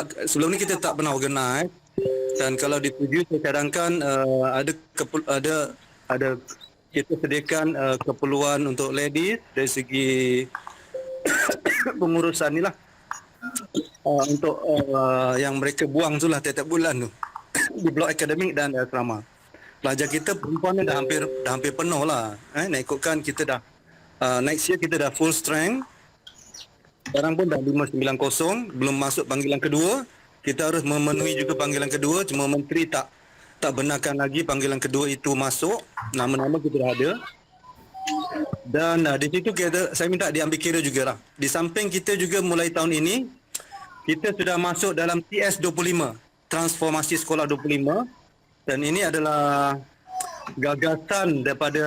sebelum ni kita tak pernah organize, dan kalau disetujui cadangkan ada kita sediakan keperluan untuk ladies dari segi pengurusan ni lah, untuk yang mereka buang tu lah tiap-tiap bulan tu di blok akademik dan asrama. Pelajar kita perempuan ni dah hampir penuh lah. Nak ikutkan kita dah next year kita dah full strength. Sekarang pun dah 590, belum masuk panggilan kedua. Kita harus memenuhi juga panggilan kedua, cuma menteri tak benarkan lagi panggilan kedua itu masuk. Nama-nama kita dah ada. Dan di situ saya minta diambil kira jugalah. Di samping kita juga mulai tahun ini kita sudah masuk dalam TS25, Transformasi Sekolah 25, dan ini adalah gagasan daripada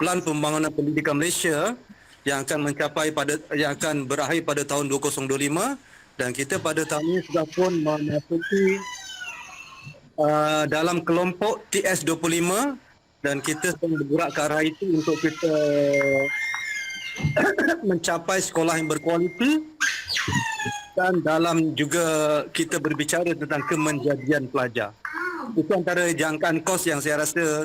Pelan Pembangunan Pendidikan Malaysia yang akan berakhir pada tahun 2025, dan kita pada tahun ini sudah pun memasuki dalam kelompok TS25, dan kita sedang bergerak ke arah itu untuk kita mencapai sekolah yang berkualiti, dan dalam juga kita berbicara tentang kemenjadian pelajar. Itu antara jangkaan kos yang saya rasa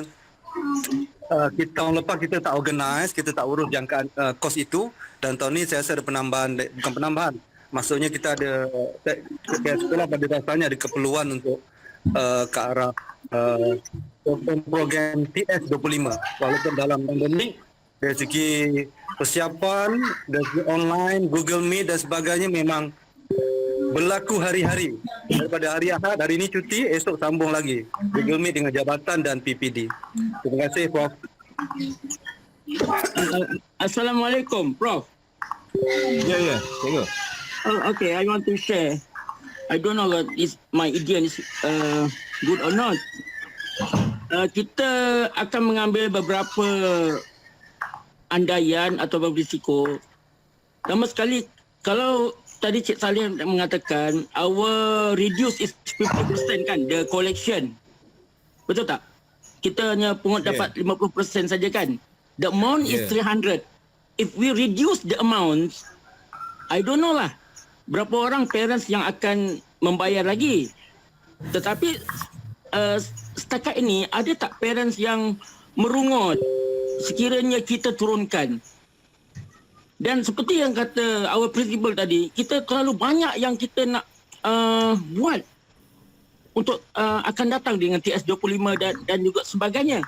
tahun lepas kita tak organize, kita tak urus jangkaan kos itu, dan tahun ni saya rasa ada penambahan, bukan penambahan, maksudnya kita ada sekolah pada dasarnya ada keperluan untuk ke arah program TS25, walaupun dalam pandemik dari segi persiapan, dari segi online, Google Meet dan sebagainya memang berlaku hari-hari. Daripada hari Ahad, hari ini cuti, esok sambung lagi Google Meet dengan jabatan dan PPD. Terima kasih, Prof. Assalamualaikum, Prof. Ya. Tengok. Okay, I want to share. I don't know whether my idea is good or not. Kita akan mengambil beberapa andaian atau berisiko. Pertama sekali, kalau tadi Cik Salim mengatakan our reduce is 50% kan, the collection. Betul tak? Kita hanya pungut dapat 50% saja kan. The amount is 300. If we reduce the amount, I don't know lah berapa orang parents yang akan membayar lagi. Tetapi setakat ini ada tak parents yang merungut sekiranya kita turunkan? Dan seperti yang kata our principal tadi, kita terlalu banyak yang kita nak buat untuk akan datang dengan TS25 dan juga sebagainya.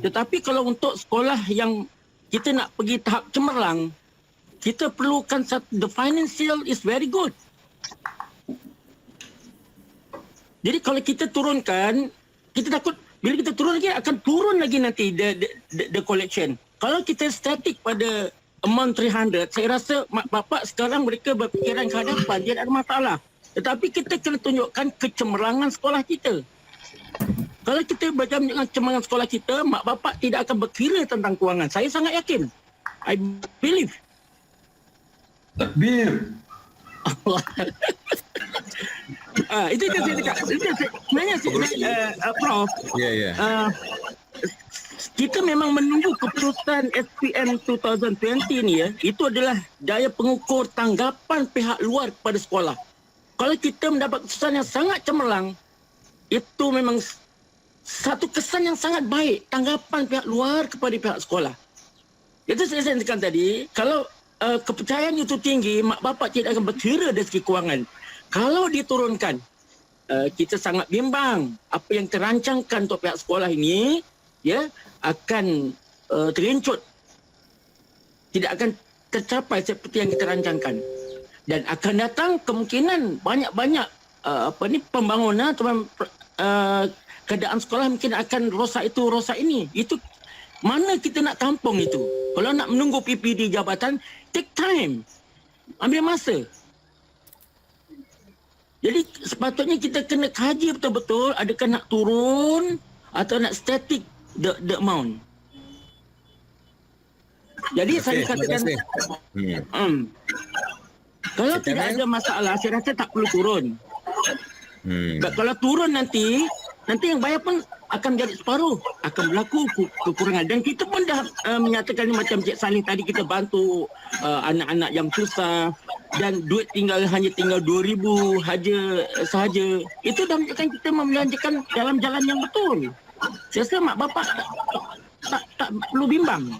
Tetapi kalau untuk sekolah yang kita nak pergi tahap cemerlang, kita perlukan the financial is very good. Jadi kalau kita turunkan, kita takut bila kita turun lagi akan turun lagi nanti the collection. Kalau kita static pada amount 300, saya rasa mak bapak sekarang mereka berfikiran ke hadapan, dia tak ada masalah. Tetapi kita kena tunjukkan kecemerlangan sekolah kita. Kalau kita berjam dengan kecemerlangan sekolah kita, mak bapak tidak akan berkira tentang kewangan. Saya sangat yakin. I believe. Takbir. Itu yang saya cakap. Sebenarnya Prof. Ya. Kita memang menunggu keputusan SPM 2020 ni ya. Itu adalah daya pengukur tanggapan pihak luar kepada sekolah. Kalau kita mendapat keputusan yang sangat cemerlang, itu memang satu kesan yang sangat baik, tanggapan pihak luar kepada pihak sekolah. Itu saya katakan tadi, kalau kepercayaan itu tinggi, mak bapak tidak akan berkira dari segi kewangan. Kalau diturunkan, kita sangat bimbang apa yang terancangkan untuk pihak sekolah ini, ya, akan terincut, tidak akan tercapai seperti yang kita rancangkan, dan akan datang kemungkinan banyak-banyak pembangunan atau keadaan sekolah mungkin akan rosak itu rosak ini. Itu mana kita nak tampung itu? Kalau nak menunggu PPD jabatan, take time, ambil masa. Jadi sepatutnya kita kena kaji betul-betul adakah nak turun atau nak static the amount. Jadi saya katakan kalau tidak ada masalah, saya rasa tak perlu turun. Kalau turun nanti yang bayar pun akan jadi separuh, akan berlaku kekurangan. Dan kita pun dah menyatakan macam Cik Salih tadi, kita bantu anak-anak yang susah dan duit hanya tinggal 2,000 sahaja. Itu dah menunjukkan kita membelanjakan dalam jalan yang betul. Saya rasa mak bapak tak perlu bimbang.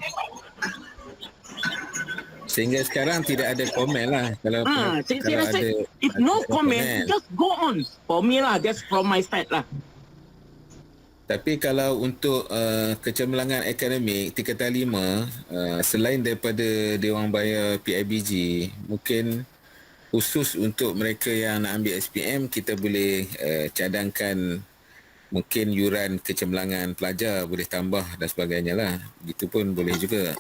Sehingga sekarang tidak ada komen lah. Kalau Saya rasa if no comment, just go on. For me lah, that's from my side lah. Tapi kalau untuk kecemerlangan akademik tingkatan 5, selain daripada dia orang bayar PIBG, mungkin khusus untuk mereka yang nak ambil SPM, kita boleh cadangkan mungkin yuran kecemerlangan pelajar boleh tambah dan sebagainya lah. Itu pun boleh juga.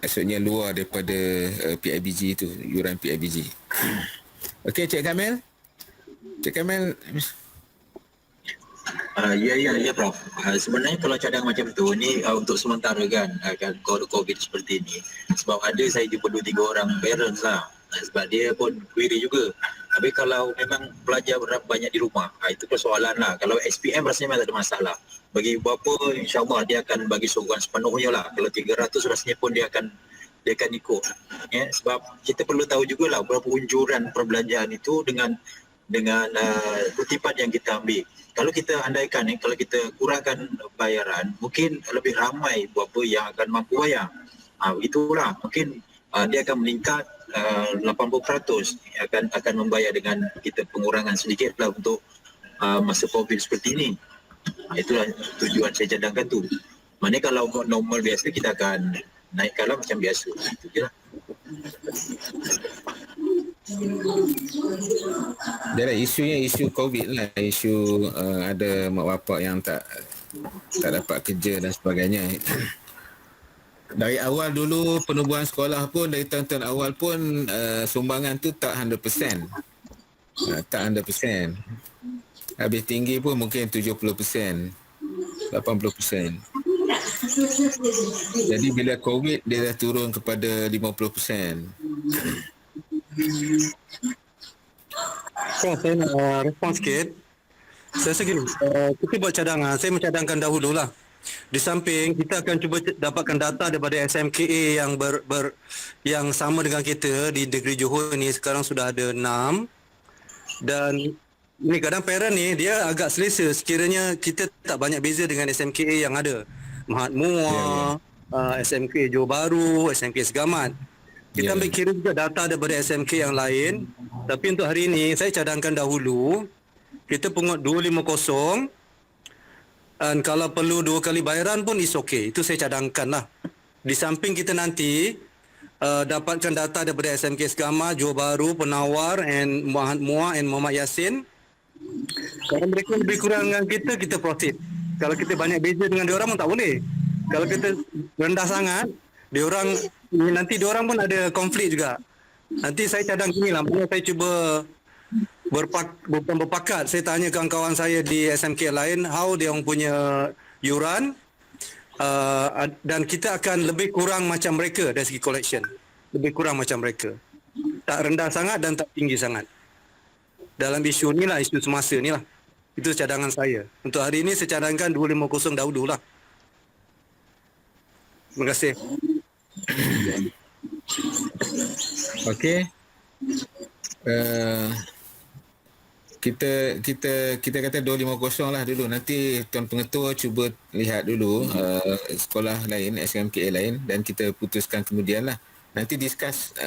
Maksudnya luar daripada PIBG tu, yuran PIBG. Okey, Cik Kamil. Cik Kamil. Ya Prof. Sebenarnya kalau cadang macam tu ni untuk sementara kan kalau COVID seperti ni. Sebab ada saya jumpa 2-3 orang parents lah. Sebab dia pun query juga. Tapi kalau memang pelajar banyak di rumah, itu persoalan lah. Kalau SPM rasanya memang tak ada masalah. Bagi bapa, insyaAllah dia akan bagi sokongan sepenuhnya lah. Kalau 300 rasanya pun dia akan ikut. Ya, sebab kita perlu tahu jugalah berapa unjuran perbelanjaan itu dengan kutipan yang kita ambil. Kalau kita andaikan kalau kita kurangkan bayaran, mungkin lebih ramai bapa yang akan mampu bayar. Itulah mungkin dia akan meningkat 80% akan membayar dengan kita pengurangan sedikit lah untuk masa COVID seperti ini. Itulah tujuan saya cadangkan tu. Maknanya kalau normal biasa kita akan naikkanlah macam biasa. Itu je lah. Dia isunya isu COVID lah, isu ada mak bapak yang tak dapat kerja dan sebagainya. Dari awal dulu penubuhan sekolah pun, dari tahun-tahun awal pun sumbangan tu tak 100%. Tak 100%. Habis tinggi pun mungkin 70%, 80%. Jadi bila COVID dia dah turun kepada 50%. Saya nak respon sikit. Saya rasa gini, kita buat cadangan. Saya mencadangkan dahululah. Di samping kita akan cuba dapatkan data daripada SMKA yang sama dengan kita di negeri Johor ni. Sekarang sudah ada 6. Dan ni kadang parent ni dia agak selesa sekiranya kita tak banyak beza dengan SMKA yang ada. Mahat Muar, SMKA Johor Bahru, SMKA Segamat. Kita ambil kira juga data daripada SMK yang lain. Tapi untuk hari ini saya cadangkan dahulu kita pungut 250, dan kalau perlu 2 kali bayaran pun is okay. Itu saya cadangkan lah. Di samping kita nanti dapatkan data daripada SMK Segamat, Johor Bahru, Penawar, and Mahat Muar and Muhammad Yassin. Kalau mereka lebih kurang dengan kita proceed. Kalau kita banyak beza dengan diorang pun tak boleh. Kalau kita rendah sangat, nanti diorang pun ada konflik juga. Nanti saya cadang gini lah, saya cuba berpakat. Saya tanya kawan-kawan saya di SMK lain, how dia orang punya yuran, dan kita akan lebih kurang macam mereka dari segi collection. Lebih kurang macam mereka. Tak rendah sangat dan tak tinggi sangat. Dalam isu ni lah, isu semasa ni lah. Itu cadangan saya. Untuk hari ini saya cadangkan 250 dahulu lah. Terima kasih. Okey. Kita kata 250 lah dulu. Nanti Tuan Pengetua cuba lihat dulu sekolah lain, SMKA lain, dan kita putuskan kemudian lah. Nanti discuss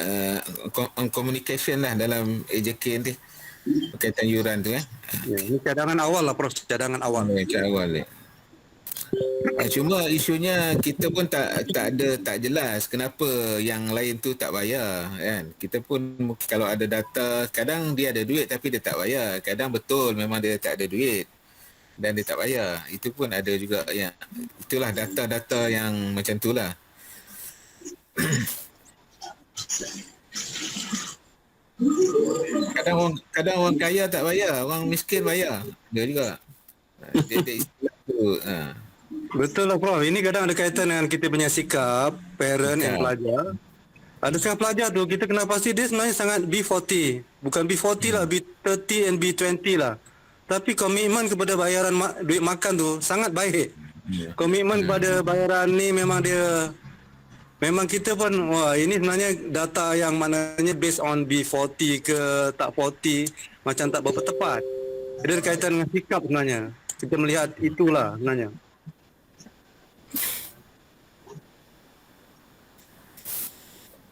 on communication lah dalam AJK nanti berkaitan yuran tu. Ini cadangan awal lah, Prof. Cadangan awal. Cadangan awal ni. Cuma isunya kita pun tak jelas kenapa yang lain tu tak bayar kan. Kita pun kalau ada data, kadang dia ada duit tapi dia tak bayar. Kadang betul memang dia tak ada duit dan dia tak bayar. Itu pun ada juga yang itulah data-data yang macam itulah. Kadang orang kaya tak bayar, orang miskin bayar. Dia juga. Dia istilah tu. Betul lah, Prof. Ini kadang ada kaitan dengan kita punya sikap parent dan pelajar. Ada setengah pelajar tu kita kena pasti dia sebenarnya sangat B40. Bukan B40 lah, B30 and B20 lah. Tapi komitmen kepada bayaran duit makan tu sangat baik. Komitmen pada bayaran ni memang kita pun ini sebenarnya data yang maknanya based on B40 ke tak 40 macam tak berapa tepat. Ada kaitan dengan sikap sebenarnya. Kita melihat itulah sebenarnya.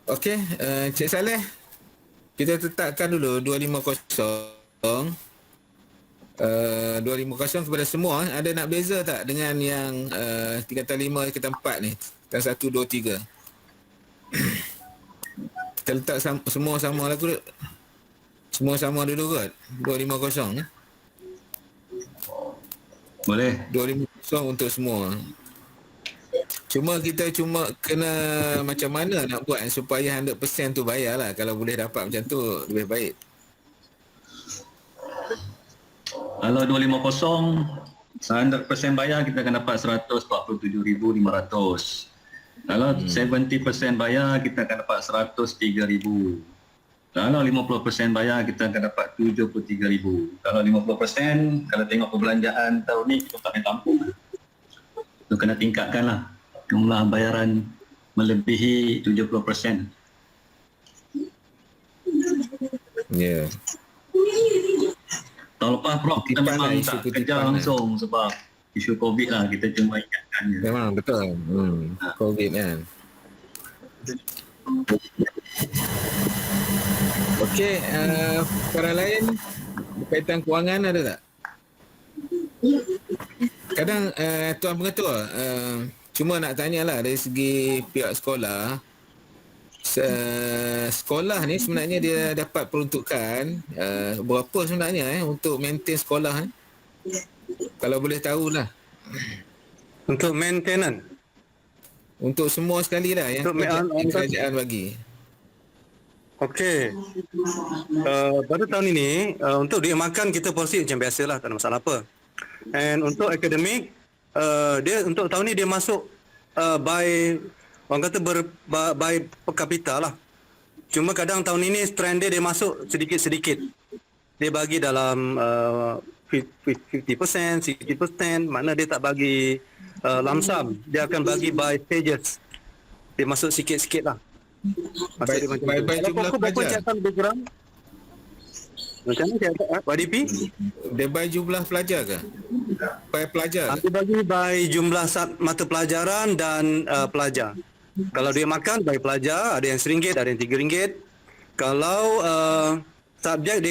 Okey, Cik Saleh, kita tetapkan dulu 250. 250 kepada semua. Ada nak beza tak dengan yang tingkatan 5, tingkatan 4 ni? Tingkatan 1, 2, 3. Kita letak semua sama lah kot. Semua sama dulu kot. 250 eh? Boleh. 250 untuk semua. Cuma kita kena macam mana nak buat supaya 100% tu bayar lah. Kalau boleh dapat macam tu lebih baik. Kalau 250 100% bayar kita akan dapat 147,500. Kalau 70% bayar kita akan dapat 103,000. Kalau 50% bayar kita akan dapat 73,000. Kalau 50% kalau tengok perbelanjaan tahun ni kita tak boleh tampung. Itu kena tingkatkanlah jumlah bayaran melebihi 70%. Ya. Tahun lepas Prof kita Kutipan memang lah, isu tak kutipan kejar lah. langsung sebab isu COVID lah, kita cuma ingatkan je. Memang betul. COVID kan. Okey, perkara lain berkaitan kewangan ada tak? Kadang Tuan Pengetua, cuma nak tanyalah dari segi pihak sekolah, sekolah ni sebenarnya dia dapat peruntukan berapa sebenarnya untuk maintain sekolah ni? Kalau boleh tahulah. Untuk maintenance. Untuk semua sekali lah yang kerajaan bagi. Okey. Pada tahun ini untuk duit makan kita policy macam biasalah, tak ada masalah apa. And untuk akademik dia untuk tahun ni dia masuk by orang kata by per capita lah. Cuma kadang tahun ini trend dia masuk sedikit-sedikit. Dia bagi dalam 50%, 60%, makna dia tak bagi lump sum. Dia akan bagi by stages. Dia masuk sikit-sikit lah. By jumlah pelajar. Macam mana saya kata, Pak DP? Dia by jumlah pelajar ke? By pelajar ke? Dia bagi by jumlah mata pelajaran dan pelajar. Kalau dia makan by pelajar, ada yang RM1, ada yang RM3. Kalau subjek dia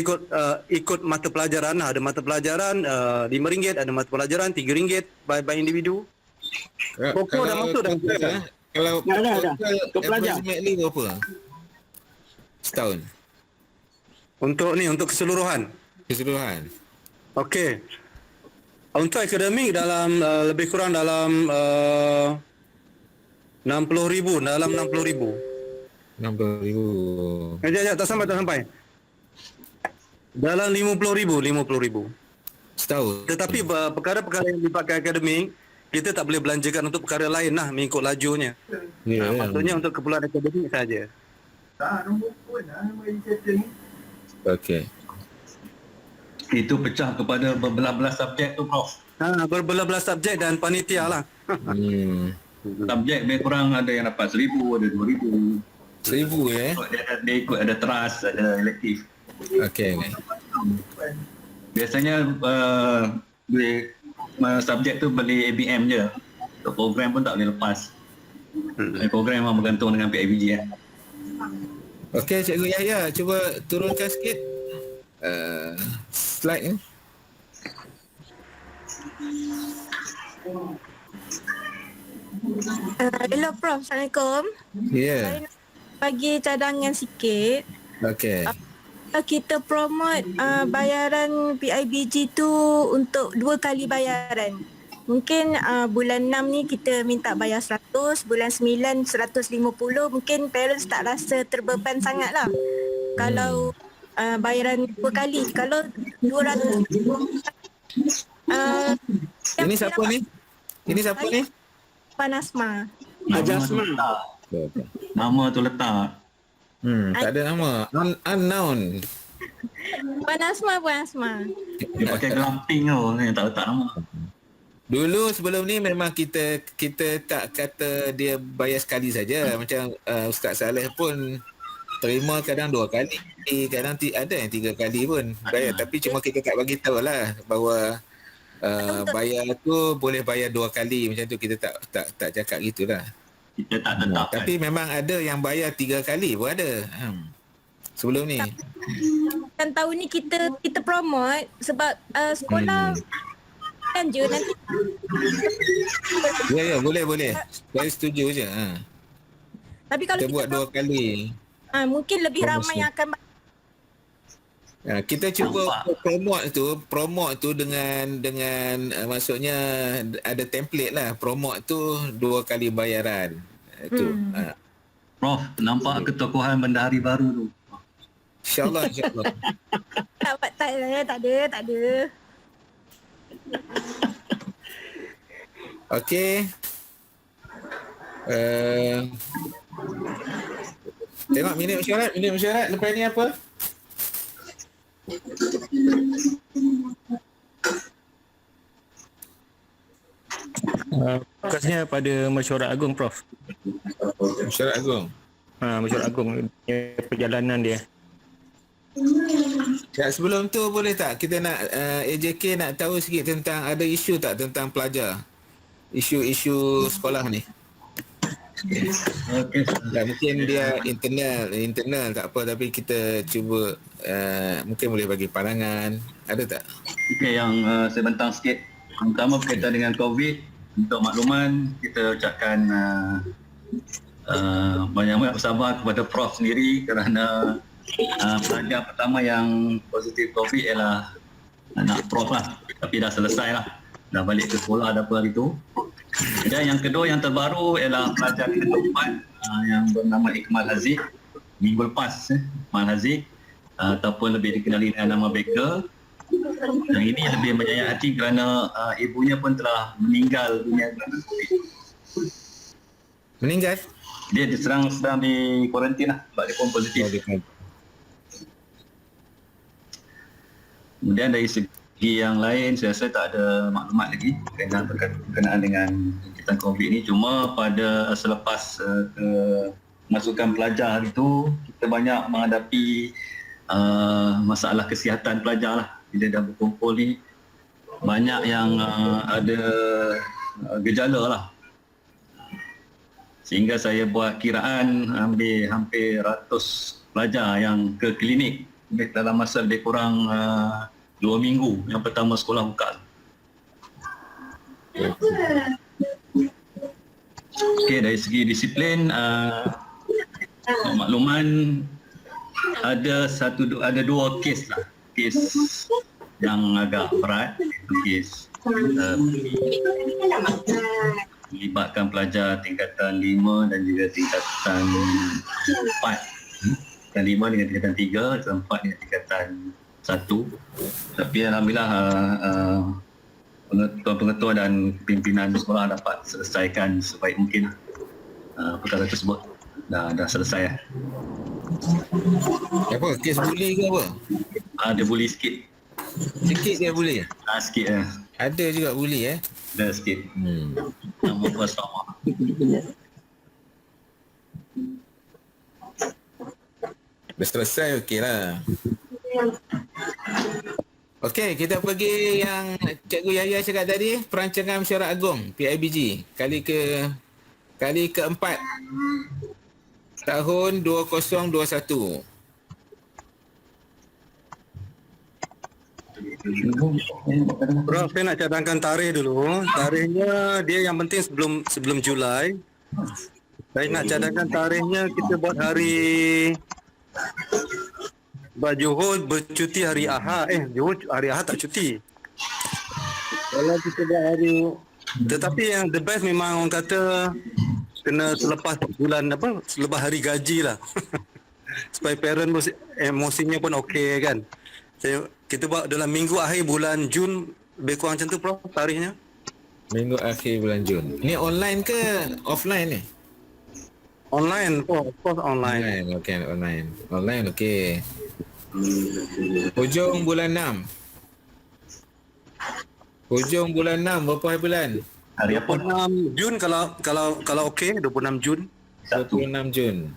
ikut mata pelajaran, ada mata pelajaran RM5, ada mata pelajaran RM3 by individu. Pokok dah masuk dah. Kalau Ada. Untuk pelajar. approximately berapa? Setahun? Untuk keseluruhan. Keseluruhan? Okey. Untuk akademik dalam lebih kurang dalam 60,000, dalam 60,000. 60,000. Sekejap, tak sampai. Dalam 50,000. Setahun? Tetapi perkara-perkara yang dipakai akademik, kita tak boleh belanjakan untuk perkara lain lah mengikut lajunya. Ya. Maksudnya untuk keperluan akademik saja. Okey. Itu pecah kepada berbelah-belah subjek tu Prof. Berbelah-belah subjek dan panitia lah. Subjek lebih kurang ada yang dapat 1,000, ada 2,000. 1,000 Dia ikut ada trust, ada elektif. Okey. Biasanya subjek tu beli ABM je. Untuk program pun tak boleh lepas. Program memang bergantung dengan PIBG ya. Okey, Cikgu Yahya, cuba turunkan sikit slide ni. Hello Prof, Assalamualaikum. Ya. Saya nak bagi cadangan sikit. Okey. Kita promote bayaran PIBG tu untuk 2 kali bayaran. Mungkin bulan 6 ni kita minta bayar 100, bulan 9 150. Mungkin parents tak rasa terbeban sangat lah. Kalau bayaran 2 kali. Kalau 200. Ini siapa ni? Ini siapa ni? Panasma. Ajasma. Nama tu letak. Tak ada nama. Unknown. Puan Asma. Dia pakai glamping tu, ni tak letak nama. Dulu sebelum ni memang kita tak kata dia bayar sekali saja. Macam Ustaz Saleh pun terima kadang 2 kali, kadang ada yang 3 kali pun bayar. Tapi cuma kita tak bagi tahu lah bahawa bayar tu boleh bayar 2 kali. Macam tu kita tak cakap gitulah. Kita tak tetap. Tapi memang ada yang bayar 3 kali pun ada. Sebelum ni. Kan tahun ni kita promote sebab sekolah kan je nanti. Ya, boleh. Saya setuju je. Tapi kalau Kita buat 2 kali. mungkin lebih ramai yang akan Kita cuba promote tu dengan maksudnya ada template lah. Promote tu 2 kali bayaran. Itu. Prof, nampak ketokohan bendahari baru tu. InsyaAllah. tak ada. Okey. Tengok minit mesyuarat lepas ni apa? Fokusnya pada mesyuarat agung, Prof. Mesyuarat agung. Mesyuarat agung, perjalanan dia. Ya, sebelum tu boleh tak kita nak AJK nak tahu sikit tentang ada isu tak tentang pelajar? Isu-isu sekolah ni. Okey. Mungkin dia internal tak apa, tapi kita cuba mungkin boleh bagi pandangan. Ada tak? Okey, yang saya bentang sikit. Pertama berkaitan dengan COVID, untuk makluman kita ucapkan banyak-banyak bersabar kepada Prof sendiri kerana pelajar pertama yang positif COVID ialah anak Prof lah. Tapi dah selesai lah. Dah balik ke sekolah dah apa hari tu. Dan yang kedua yang terbaru ialah pelajar kita keempat yang bernama Iqmal Haziq. Minggu lepas Iqmal Haziq ataupun lebih dikenali dengan nama Baker. Yang ini lebih menyayat hati kerana ibunya pun telah meninggal dunia kerana COVID. Meninggal? Dia sedang di kuarantin lah sebab dia pun positif. Kemudian dari segi yang lain saya rasa tak ada maklumat lagi berkenaan dengan jangkitan COVID ni. Cuma pada selepas masukan pelajar itu kita banyak menghadapi masalah kesihatan pelajar lah. Bila dah berkumpul ni banyak yang ada gejala lah. Sehingga saya buat kiraan hampir 100 pelajar yang ke klinik dalam masa lebih kurang 2 minggu yang pertama sekolah buka. Okey, dari segi disiplin makluman ada 2 kes lah. Kes yang agak berat, itu kes melibatkan pelajar tingkatan 5 dan juga tingkatan 4. Tingkatan 5 dengan tingkatan 3, tingkatan 4 dengan tingkatan 1. Tapi alhamdulillah pengetua dan pimpinan sekolah dapat selesaikan sebaik mungkin perkara tersebut. Dah selesai. Apa? Kes buli ke apa? Ada buli sikit. Sikit dia buli? Sikit Ada juga buli Ada sikit. Nama puas sama. Dah selesai okey lah. Okey, kita pergi yang Cikgu Yahya cakap tadi, perancangan mesyuarat agung PIBG kali keempat tahun 2021. Prof, saya nak cadangkan tarikh dulu. Tarikhnya dia yang penting sebelum Julai. Saya nak cadangkan tarikhnya kita buat hari Johor bercuti hari Ahad. Johor hari Ahad tak cuti. Kalau kita buat hari, tetapi yang the best memang orang kata kena selepas bulan selepas hari gaji lah. Supaya parent emosinya pun okey kan. Kita buat dalam minggu akhir bulan Jun, lebih kurang macam tu Prof tarikhnya. Minggu akhir bulan Jun. Ini online ke offline ni? Online, of course online. Online, okey. Online okey. Hujung bulan 6. Hujung bulan 6 berapa hari bulan? Hari apa? 26 Jun kalau okey, 26 Jun. 26 Jun.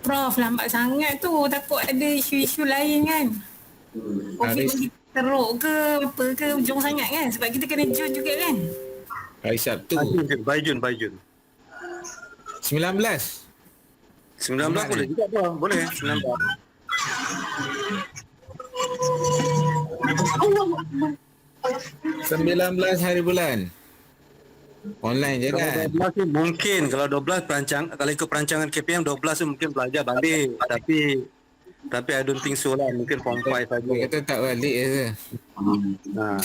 Prof, lambat sangat tu. Takut ada isu-isu lain kan. COVID Hari- lagi teruk ke apa ke ujung sangat kan. Sebab kita kena Jun juga kan. Hari Sabtu. By Jun. 19. 19 boleh juga apa? Boleh 19. Sembilan belas hari bulan. Online je kan? Kalau 12 tu mungkin, kalau 12 kalau ikut perancangan KPM 12 tu mungkin pelajar balik, tapi I don't think so lah, mungkin form 5 saja. Dia kata tak balik je. Ha.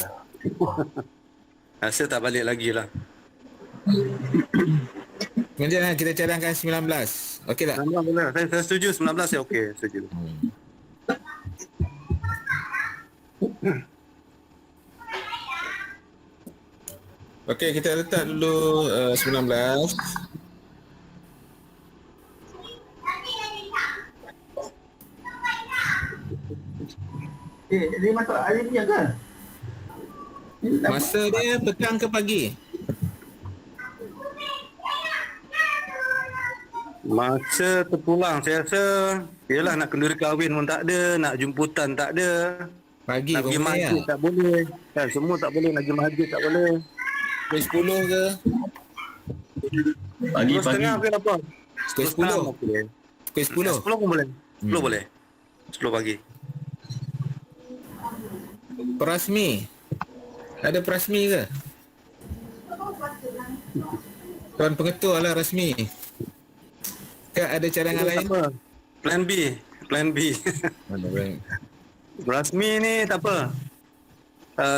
Rasa tak balik lagi lah. Macam mana kita cadangkan 19? Okey tak? 19 boleh. Saya setuju 19 saya okey, setuju. Okey, kita letak dulu 19. Dia masuk hari ni ke? Masa dia petang ke pagi? Masa terpulang saya rasa yalah, nak kenduri kahwin pun tak ada, nak jemputan tak ada, Pagi nak pun pergi boleh masjid lah. tak boleh, kan semua tak boleh, nak pergi masjid tak boleh. Pukul 10 ke? Pagi-pagi. 10:30 ke apa? Pukul 10? Okey. Pukul 10? 10 pun boleh. 10 boleh. 10 pagi. Perasmi? Ada perasmi ke? Tuan Pengetua lah rasmi. Ke ada cadangan lain? Apa? Plan B. Rasmi ni tak apa.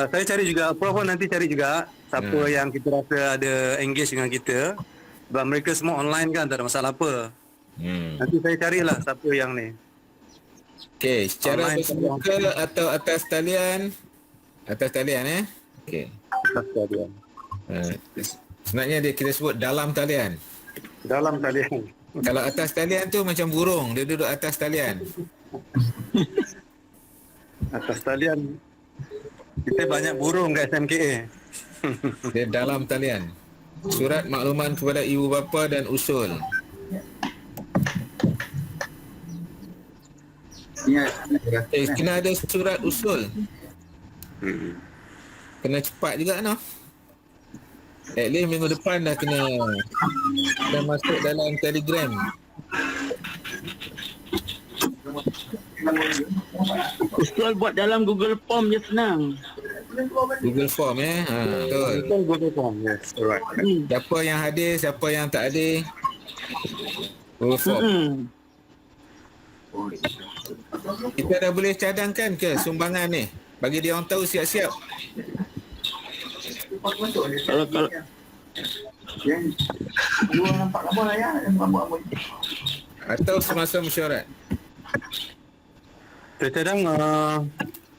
Saya cari juga, Prof pun nanti cari juga siapa yang kita rasa ada engage dengan kita. Sebab mereka semua online kan, tak ada masalah apa. Nanti saya carilah siapa yang ni. Okey, secara Online bersemuka atau atas talian? Atas talian Okey. Sebenarnya kita sebut dalam talian. Dalam talian. Kalau atas talian tu macam burung, dia duduk atas talian. Atas talian. Kita banyak burung kat SMKA. Dia dalam talian. Surat makluman kepada ibu bapa dan usul. Kena ada surat usul. Kena cepat juga noh. At least minggu depan dah kena masuk dalam Telegram. Usul buat dalam Google Form je senang. Google Form betul. Betul, Google Form. Yes, alright. Siapa yang hadir, siapa yang tak hadir. Google Form. Kita dah boleh cadangkan ke sumbangan ni? Bagi dia orang tahu siap-siap. Kalau Atau semasa mesyuarat. Saya cadang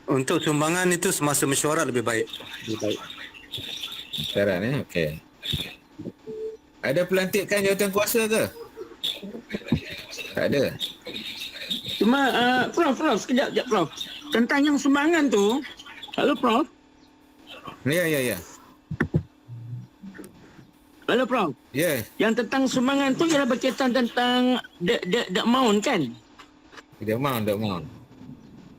untuk sumbangan itu semasa mesyuarat lebih baik. Syarat okey. Ada pelantikan jawatan kuasa ke? Tak ada. cuma Prof, sekejap Prof. Tentang yang sumbangan tu, halo Prof. Ya. Halo Prof. Ya, Yang tentang sumbangan tu ialah berkaitan tentang the amount kan? the amount.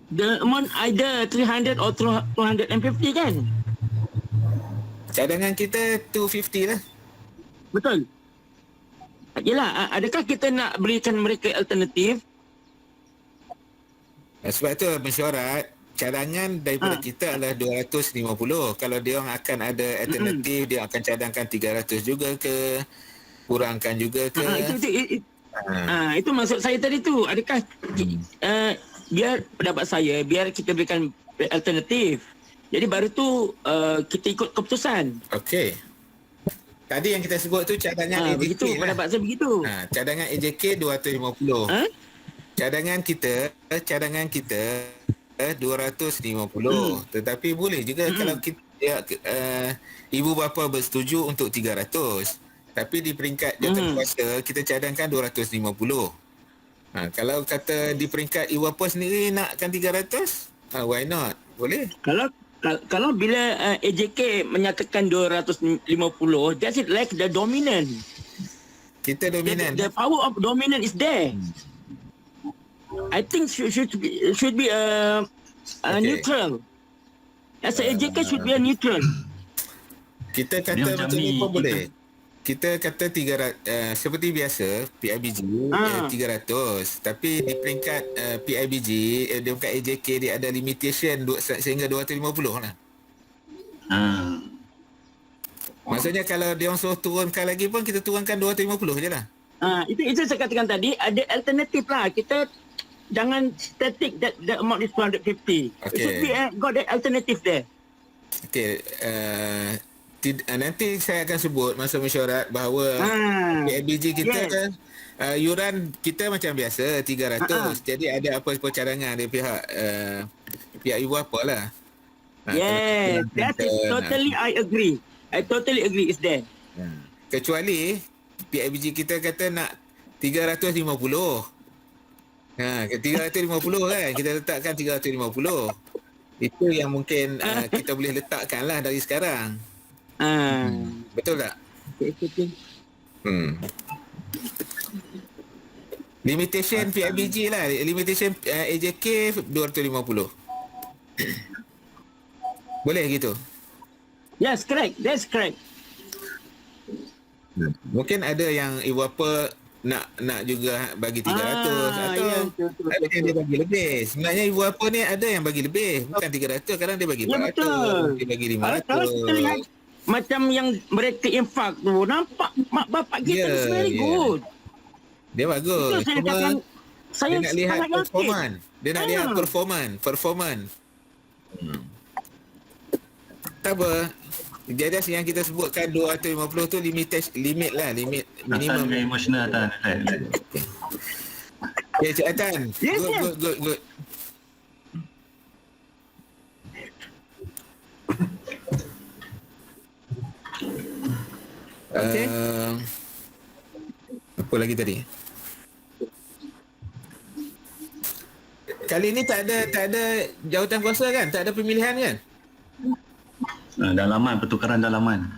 The amount either 300 or 250 kan? Cadangan kita 250 lah. Betul. Yelah, adakah kita nak berikan mereka alternatif? Sebab tu mesyuarat, cadangan daripada kita adalah 250. Kalau dia orang akan ada alternatif, dia akan cadangkan 300 juga ke, kurangkan juga ke. Itu maksud saya tadi tu. Adakah biar pendapat saya, biar kita berikan alternatif. Jadi baru tu kita ikut keputusan. Okey. Tadi yang kita sebut tu cadangan AJK Begitu, lah. pendapat saya begitu. Cadangan AJK 250. Cadangan kita 250. Tetapi boleh juga kalau kita ibu bapa bersetuju untuk 300. Tapi di peringkat jawatankuasa kita cadangkan 250. Kalau kata di peringkat Iwapa sendiri nakkan 300, why not? Boleh. Kalau bila AJK menyatakan 250, that's it like the dominant. Kita dominan. The power of dominant is there. I think should be a Okay. neutral. As a AJK should be a neutral. Kita kata Dia macam macam ni ni, pun boleh. Kita kata 300, seperti biasa PIBG 300, tapi di peringkat PIBG di peringkat AJK dia ada limitation sehingga 250 lah. Maksudnya kalau dia orang suruh turunkan lagi pun kita turunkan 250 je lah. Itu saya katakan tadi, ada alternatif lah. Kita jangan static that the amount is 250. Okay. It should be got that alternative there. Okey, nanti saya akan sebut masa mesyuarat bahawa PIBG kita yuran kita macam biasa 300. Jadi ada apa-apa cadangan dari pihak Iwapa lah. Yes, that is totally I agree. I totally agree is there. Kecuali PIBG kita kata nak 350. 350 kan, kita letakkan 350. Itu yang mungkin kita boleh letakkan lah dari sekarang. Betul tak? Limitation PIBG lah, limitation AJK 250. Boleh gitu? Yes, correct. That's correct. Mungkin ada yang Iwapa nak juga bagi 300 atau ada yang dia bagi lebih. Sebenarnya Iwapa ni ada yang bagi lebih, bukan 300, kadang dia bagi 400, dia bagi 500. Kalau kita lihat macam yang mereka infak tu, nampak mak bapak kita is very good. Dia bagus. Itu saya katakan, saya dia nak lihat sangat yakin. performan. Dia nak lihat performan. Tak apa. Jadi yang kita sebutkan 250 tu limit minimum. Atan emosional Atan. Okay, Cik Atan. Yes, Good. Okay. Apa lagi tadi? Kali ni tak ada jawatan kuasa kan? Tak ada pemilihan kan? Dalaman, pertukaran dalaman.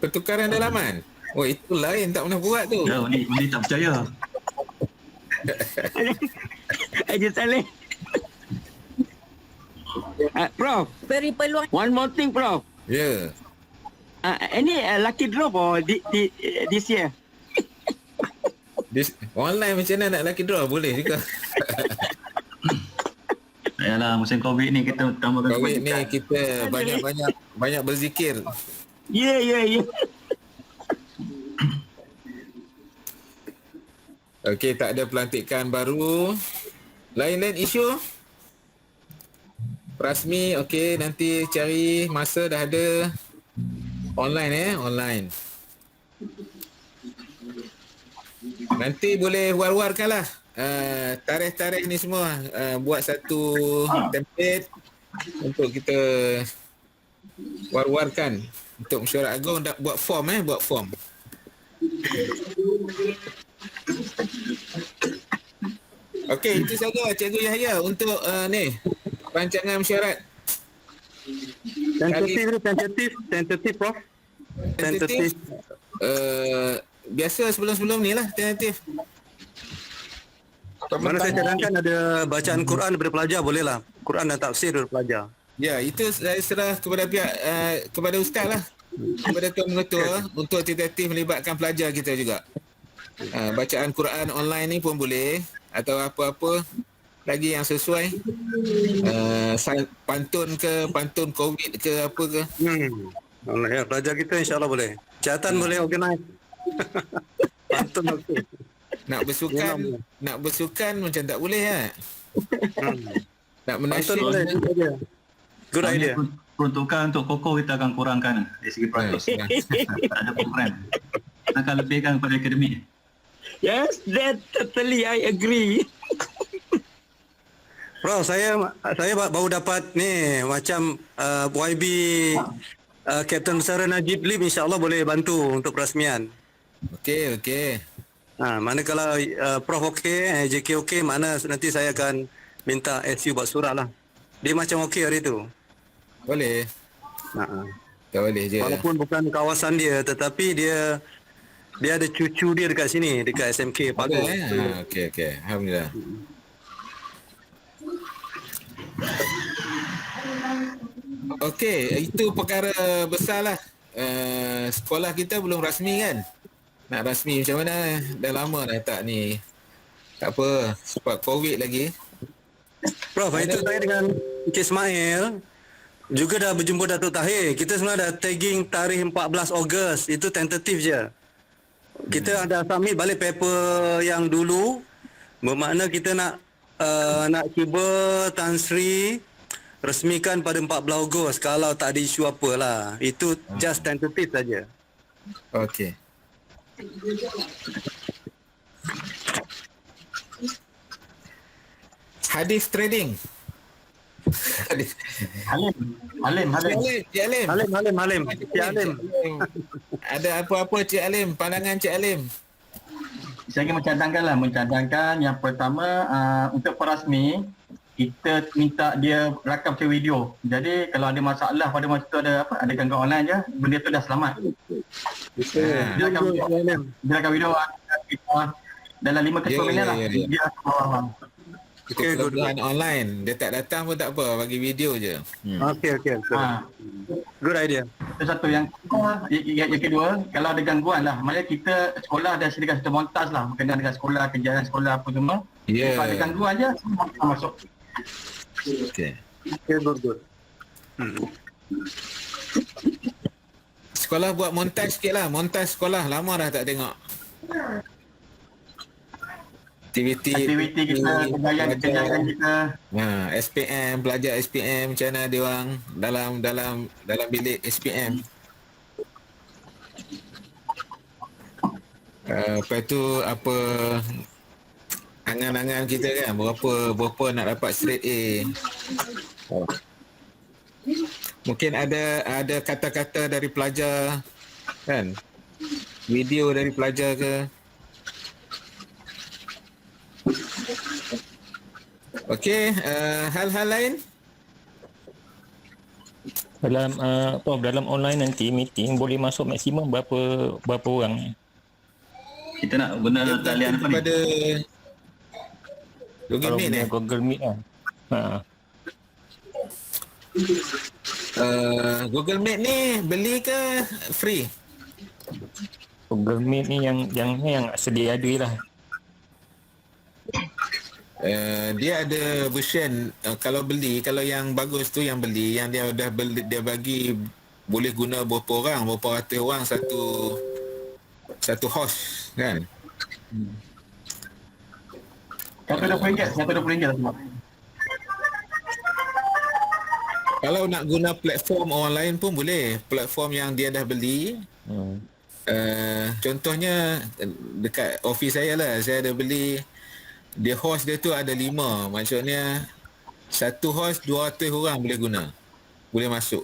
Pertukaran dalaman. Oh, itu lain, tak pernah buat tu. Ya, ni tak percaya. Haji Saleh. Prof, Beri peluang. one more thing, Prof. Ya. Any lucky draw for this year? Online macam mana nak lucky draw? Boleh juga. Yalah, musim Covid ni kita utamakan Covid ni kita banyak berzikir. Ya. Okey, tak ada pelantikan baru. Lain-lain isu? Rasmi, okey, nanti cari masa dah ada. Online online. Nanti boleh war-warkan lah. Tarikh-tarikh ni semua, buat satu template untuk kita war-warkan untuk mesyuarat agung, buat form. Okey, itu saja Cikgu Yahya untuk ni rancangan mesyuarat. Tentatif, Prof. Tentatif. Biasa sebelum-sebelum ni lah tentatif. Mana saya cadangkan ada bacaan Quran daripada pelajar, bolehlah. Quran dan tafsir daripada pelajar. Ya, itu saya serah kepada pihak kepada ustaz lah, kepada tuan mengetua untuk tentatif melibatkan pelajar kita juga. Bacaan Quran online ni pun boleh, atau apa-apa lagi yang sesuai. Pantun Covid ke apa ke. Ya, pelajar kita insya-Allah boleh. Catatan boleh organize. Pantun okey. Nak bersukan macam tak boleh kan? Nak menasyid Pantun boleh. Good idea. Peruntukan untuk Koko kita akan kurangkan dari segi peratus. Tak ada program. Akan lebihkan kepada akademik. Yes, that totally I agree. Bro, saya baru dapat ni macam YB Kapten Besara Najib Lim insya-Allah boleh bantu untuk perasmian. Okey. Mana kalau Prof okey, JK okey, mana nanti saya akan minta SU buat surat lah. Dia macam okey hari tu. Boleh. Ha. Tak boleh je. Walaupun bukan kawasan dia, tetapi dia ada cucu dia dekat sini, dekat SMK Ada Pagoh. Okey. Alhamdulillah. Okey, itu perkara besarlah. Sekolah kita belum rasmi kan? Nak rasmi macam mana? Dah lama dah tak ni. Tak apa, sebab COVID lagi. Prof, itu saya dengan Encik Ismail juga dah berjumpa Datuk Tahir. Kita sebenarnya dah tagging tarikh 14 Ogos. Itu tentatif je. Kita ada submit balik paper yang dulu. Bermakna kita nak cuba Tan Sri resmikan pada 14 Ogos kalau tak ada isu apalah. Itu just tentatif saja. Okey. Hadis trading. Halim. Cik Alim. Halim. Cik Halim. Ada apa-apa Cik Alim? Pandangan Cik Alim? Saya ingin mencadangkan yang pertama untuk perasmi kita minta dia rakam ke video. Jadi kalau ada masalah pada masa tu ada gangguan online je, benda tu dah selamat. Dia rakam video kita dalam 5 ke 10 minit lah. Dia akan faham. Kemudahan online. Dia tak datang pun tak apa, bagi video je. Okey. Good idea. Itu satu. Yang kedua, kalau ada gangguan lah, maknanya kita sekolah dah sediakan satu montas lah berkenaan dengan sekolah, kejadian sekolah apa semua. Kalau ada gangguan je, semua akan masuk. Okey. Good. Sekolah buat montaj sikit lah. Montaj sekolah. Lama dah tak tengok. Aktiviti kita, kejayaan kita. SPM, pelajar SPM, macam mana dia orang dalam bilik SPM. Lepas tu apa angan-angan kita kan, berapa nak dapat straight A. Mungkin ada kata-kata dari pelajar kan, video dari pelajar ke. Okey, hal-hal lain? Dalam online nanti meeting boleh masuk maksimum berapa orang? Kita nak guna talian apa ni? Pada Google Kalau Meet guna Google Meet lah. Google Meet ni beli ke free? Google Meet ni yang sedia ada lah. Dia ada version kalau yang bagus tu yang beli, yang dia dah beli, dia bagi boleh guna berapa ratus orang satu host kan. RM120 lah semua. Kalau nak guna platform orang lain pun boleh, platform yang dia dah beli. Contohnya dekat office saya lah, saya ada beli. Dia host dia tu ada 5. Maksudnya satu host 200 orang boleh guna. Boleh masuk.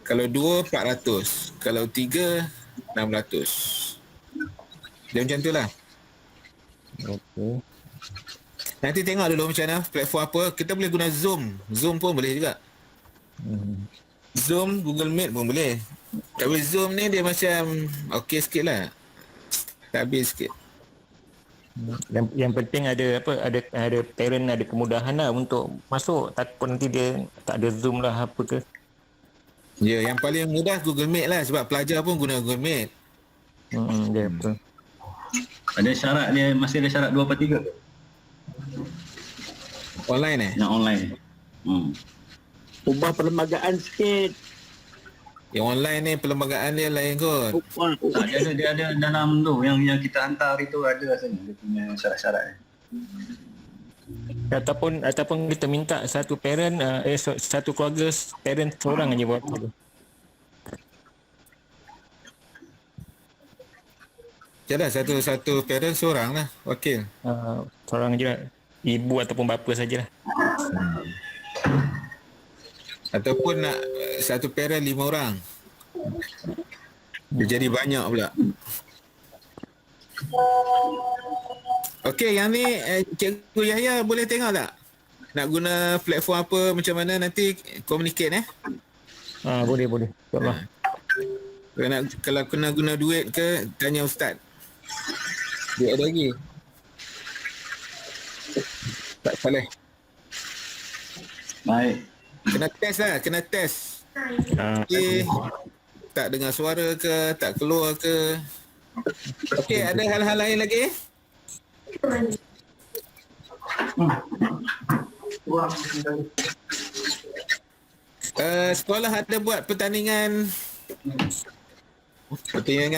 Kalau 2 400, kalau 3 600. Dia macam tu lah. Okey. Nanti tengok dulu macam mana platform apa. Kita boleh guna Zoom. Zoom pun boleh juga. Zoom, Google Meet pun boleh. Tapi Zoom ni dia macam okey sikit lah. Tak habis sikit. Yang penting ada parent ada kemudahan lah untuk masuk, takut nanti dia tak ada Zoom lah apa ke. Ya, yang paling mudah Google Meet lah, sebab pelajar pun guna Google Meet. Ya betul. Ada syarat dia, masih ada syarat 2/3 Online yang online. Ubah perlembagaan sikit. Yang online ni perlembagaan dia lain kot. Tak, dia ada dalam tu yang kita hantar hari tu ada rasanya dia punya syarat-syarat. Ataupun kita minta satu parent satu keluarga parent seorang aja buat tu. Yalah, satu parent seorang lah wakil. Seorang je lah. Ibu ataupun bapa sajalah. Ataupun nak satu parent 5 orang. Dia jadi banyak pula. Okey, yang ni Cikgu Yahya boleh tengok tak? Nak guna platform apa, macam mana, nanti communicate Boleh. InsyaAllah. Kalau kena guna duit ke, tanya Ustaz. Duit ada lagi. Tak boleh. Baik. Kena test lah, kena test. Okey, tak dengar suara ke, tak keluar ke. Okey, ada hal-hal lain lagi? Sekolah ada buat pertandingan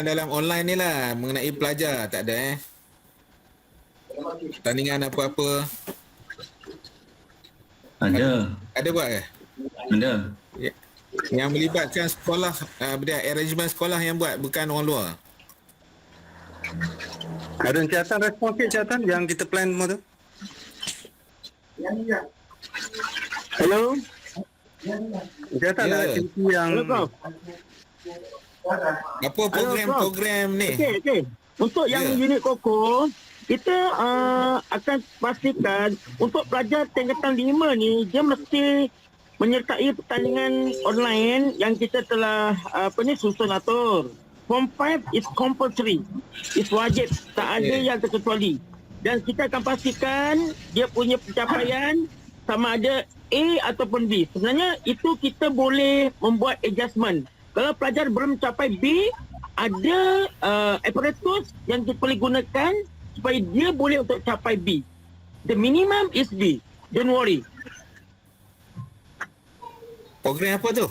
dalam online ni lah, mengenai pelajar, tak ada pertandingan apa-apa. Ada buat ke? Ada. Yang melibatkan sekolah, arrangement sekolah yang buat, bukan orang luar. Ada Encik respon ke Encik yang kita plan semua tu? Hello? Encik ada aktiviti yang... Hello, Prof. Apa program ni? Okey. Untuk yang unit Koko, kita akan pastikan untuk pelajar tingkatan 5 ni, dia mesti menyertai pertandingan online yang kita telah susun atur. Form 5 is compulsory. Is wajib. Tak ada yang terkecuali. Dan kita akan pastikan dia punya pencapaian sama ada A ataupun B. Sebenarnya itu kita boleh membuat adjustment. Kalau pelajar belum mencapai B, ada apparatus yang kita boleh gunakan supaya dia boleh untuk capai B. The minimum is B. Don't worry. Program apa tu?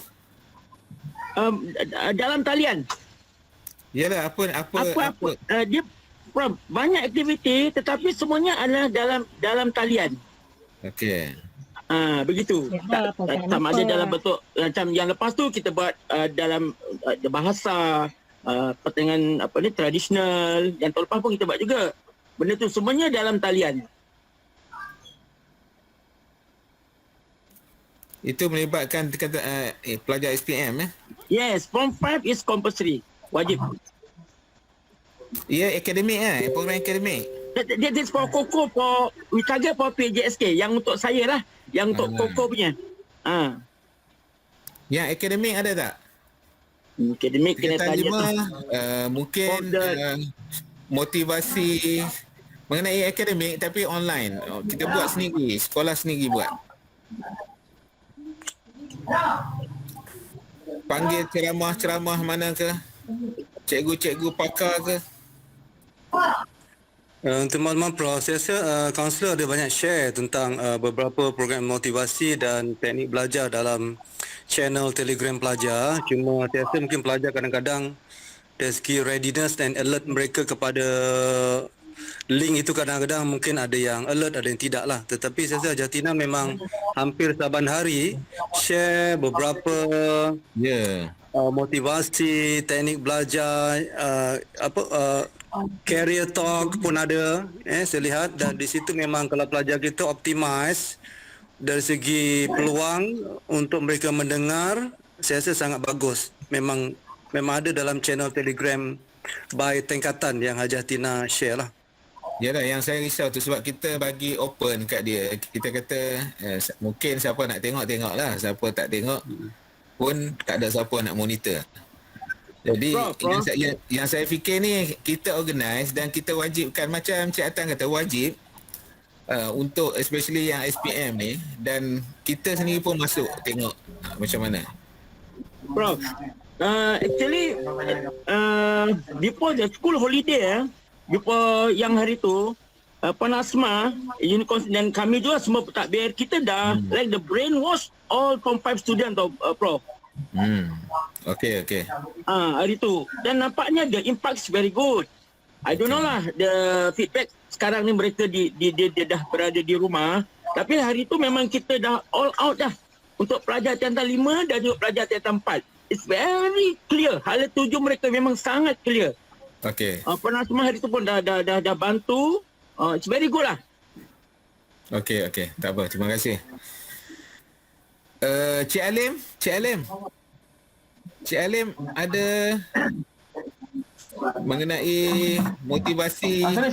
Dalam talian. Yalah, apa? Dia banyak aktiviti tetapi semuanya adalah dalam talian. Okey. Begitu. Sama ada dalam bentuk macam yang lepas tu kita buat dalam bahasa pertandingan tradisional, yang tahun lepas pun kita buat juga. Benda tu semuanya dalam talian. Itu melibatkan pelajar SPM Yes, Form 5 is compulsory. Wajib. Ya, akademik program akademik. This for Koko, we target for PJSK. Yang untuk saya lah. Yang untuk Koko punya. Yang akademik ada tak? Akademik kena tanya. Mungkin motivasi mengenai akademik tapi online. Kita buat sendiri, sekolah sendiri buat. Panggil ceramah-ceramah mana ke? Cikgu-cikgu pakar ke? Untuk makluman Prof, saya rasa kaunselor ada banyak share tentang beberapa program motivasi dan teknik belajar dalam channel Telegram pelajar. Cuma saya rasa mungkin pelajar kadang-kadang dari segi readiness dan alert mereka kepada link itu kadang-kadang mungkin ada yang alert, ada yang tidak lah. Tetapi saya rasa Jatina memang hampir saban hari share beberapa motivasi, teknik belajar, career talk pun ada, saya lihat, dan di situ memang kalau pelajar kita optimize dari segi peluang untuk mereka mendengar, saya rasa sangat bagus. Memang ada dalam channel Telegram by tingkatan yang Haji Tina share lah. Yalah, yang saya risau tu sebab kita bagi open kat dia. Kita kata mungkin siapa nak tengok lah, siapa tak tengok pun tak ada siapa nak monitor. Jadi yang saya fikir ni, kita organize dan kita wajibkan, macam Cik Atan kata, wajib untuk especially yang SPM ni, dan kita sendiri pun masuk tengok macam mana. Prof, actually before the school holiday, before yang hari tu, Panasma, Unicorn dan kami juga semua pentadbir, kita dah like the brainwash all Form 5 student tau, Prof. Okay. Hari tu. Dan nampaknya the impact is very good. I don't know lah the feedback sekarang ni mereka dia dah berada di rumah. Tapi hari tu memang kita dah all out dah. Untuk pelajar tingkatan 5 dan juga pelajar tingkatan 4. It's very clear. Hala 7 mereka memang sangat clear. Okay. Penasma hari tu pun dah bantu. It's very good lah. Okay. Tak apa. Terima kasih. Cik Alim ada mengenai motivasi. Sorry.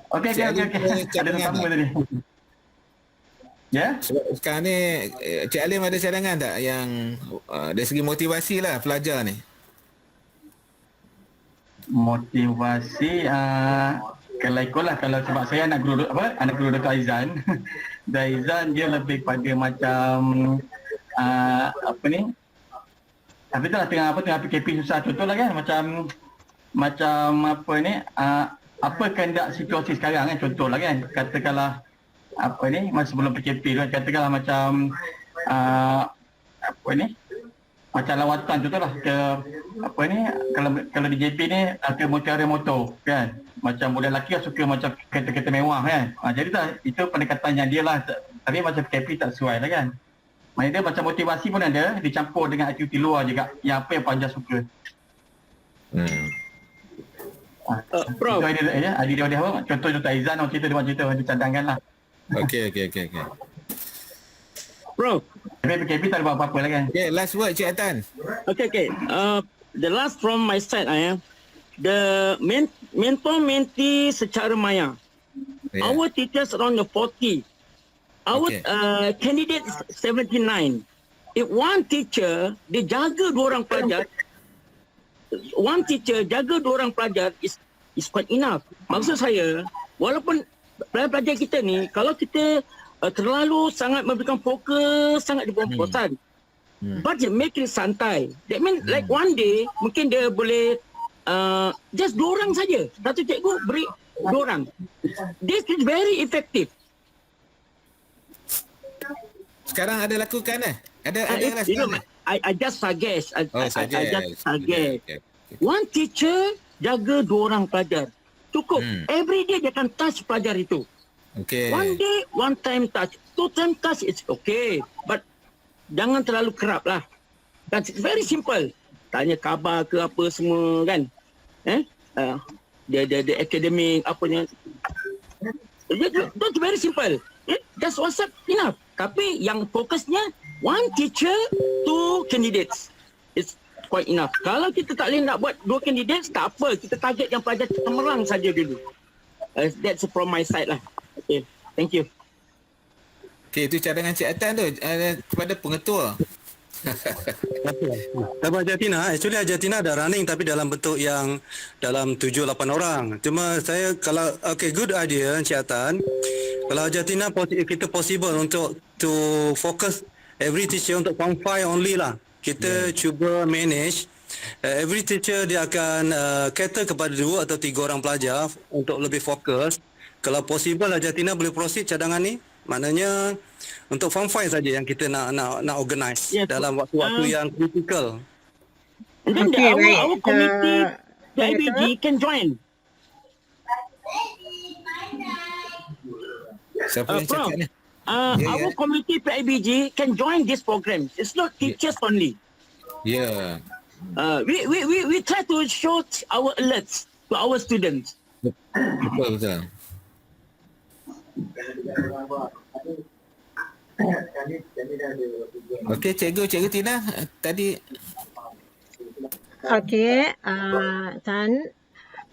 Okey. Ada Cadangan apa tak? tadi? Ya? Sekarang ni Cik Alim ada cadangan tak yang dari segi motivasi lah pelajar ni? Motivasi kalau ikutlah, kalau sebab saya anak guru Dr. Aizan. Dan Aizan dia lebih pada macam tapi itulah tengah PKP susah, contohlah kan macam apa kehendak situasi sekarang kan, contohlah kan, katakanlah masa sebelum PKP tu kan, katakanlah macam macam lawatan contohlah ke kalau di JP ni ke mutiara motor kan, macam budak lelaki suka macam kereta-kereta mewah kan, jadi itu pendekatannya dia lah, tapi macam PKP tak sesuai lah kan. Maksudnya dia macam motivasi pun ada, dicampur dengan aktiviti luar juga, yang apa yang pelajar suka. Prof. Itu idea dia apa? Contoh Aizan orang cerita dia cadangkan lah. Okey. Prof. Tapi PKP tak ada buat apa-apa lah kan. Okay, last word Cik Atan. Okay. The last from my side, the mentor-mentee secara maya. Yeah. Our teachers around the 40. Our candidates 79. If one teacher dia jaga 2 orang pelajar, is quite enough. Maksud saya, walaupun pelajar kita ni, kalau kita terlalu sangat memberikan fokus, sangat di bawah bosan. But make it santai. That means like one day, mungkin dia boleh just 2 orang saja. Satu cikgu beri 2 orang. This is very effective. Sekarang ada lakukan Ada lakukan. I just suggest. I just suggest. Okay. One teacher jaga 2 orang pelajar. Cukup. Every day dia akan touch pelajar itu. Okay. One day, one time touch. 2 time touch, it's okay. But jangan terlalu kerap lah. That's very simple. Tanya khabar ke apa semua kan. Dia academic, apanya. That's very simple. Just WhatsApp enough. Tapi yang fokusnya, 1 teacher, 2 candidates. It's quite enough. Kalau kita tak boleh nak buat 2 candidates, tak apa. Kita target yang pelajar cemerlang saja dulu. That's from my side lah. Okay, thank you. Okay, itu cadangan Cik Atan tu kepada pengetua. Dapat Argentina, actually Argentina ada running tapi dalam bentuk yang dalam 7-8 orang. Cuma saya kalau good idea Cik Atan. Kalau Argentina kita possible untuk to focus every teacher untuk form 5 only lah. Kita cuba manage every teacher dia akan cater kepada 2 atau 3 orang pelajar untuk lebih fokus. Kalau possible Argentina boleh proceed cadangan ni. Maknanya untuk form 5 saja yang kita nak organize dalam waktu-waktu yang critical. And then our committee, the IBG can join. Siapa yang cakap ni? Our committee PIBG can join this program. It's not teachers only. Yeah. We try to show our alerts to our students. Betul. Okey, Cikgu Tina tadi. Okey, Tan,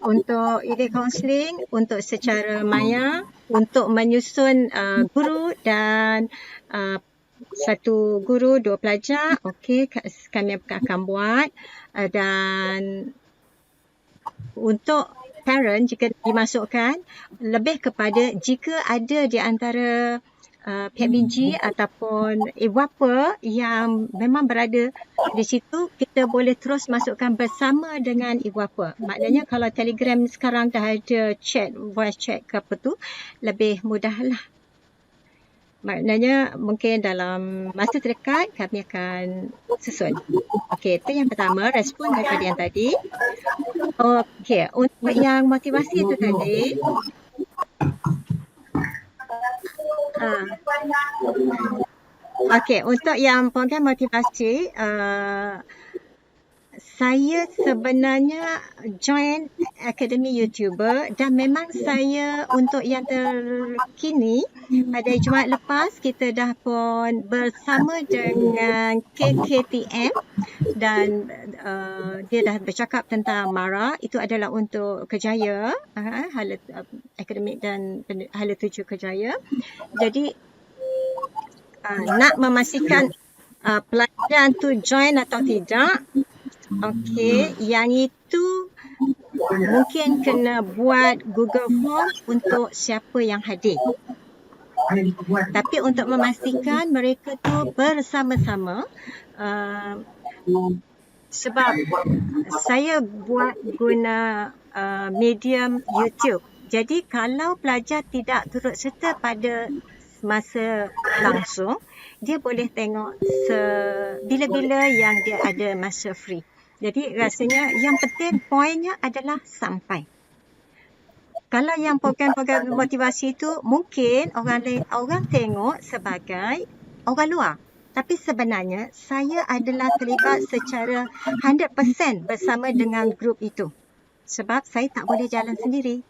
untuk ide kaunseling untuk secara maya untuk menyusun guru dan 1 guru 2 pelajar, okey, kami akan buat, dan untuk parent jika dimasukkan lebih kepada jika ada di antara pihak BG ataupun ibu-bapa yang memang berada di situ, kita boleh terus masukkan bersama dengan ibu-bapa. Maknanya kalau Telegram sekarang dah ada chat, voice chat ke apa tu, lebih mudah lah. Maknanya mungkin dalam masa terdekat kami akan susun. Okey, itu yang pertama, respon daripada yang tadi. Okey, untuk yang motivasi itu tadi, okey, untuk yang program motivasi, saya sebenarnya join Akademi YouTuber dan memang saya untuk yang terkini pada Jumaat lepas kita dah pun bersama dengan KKTM dan dia dah bercakap tentang MARA. Itu adalah untuk Kejaya, hala akademik dan hala 7 Kejaya. Jadi nak memastikan pelajar tu join atau tidak. Okey, yang itu mungkin kena buat Google Form untuk siapa yang hadir. Tapi untuk memastikan mereka tu bersama-sama, sebab saya buat guna medium YouTube. Jadi kalau pelajar tidak turut serta pada masa langsung, dia boleh tengok bila-bila yang dia ada masa free. Jadi rasanya yang penting poinnya adalah sampai. Kalau yang program-program motivasi itu mungkin orang tengok sebagai orang luar. Tapi sebenarnya saya adalah terlibat secara 100% bersama dengan grup itu. Sebab saya tak boleh jalan sendiri.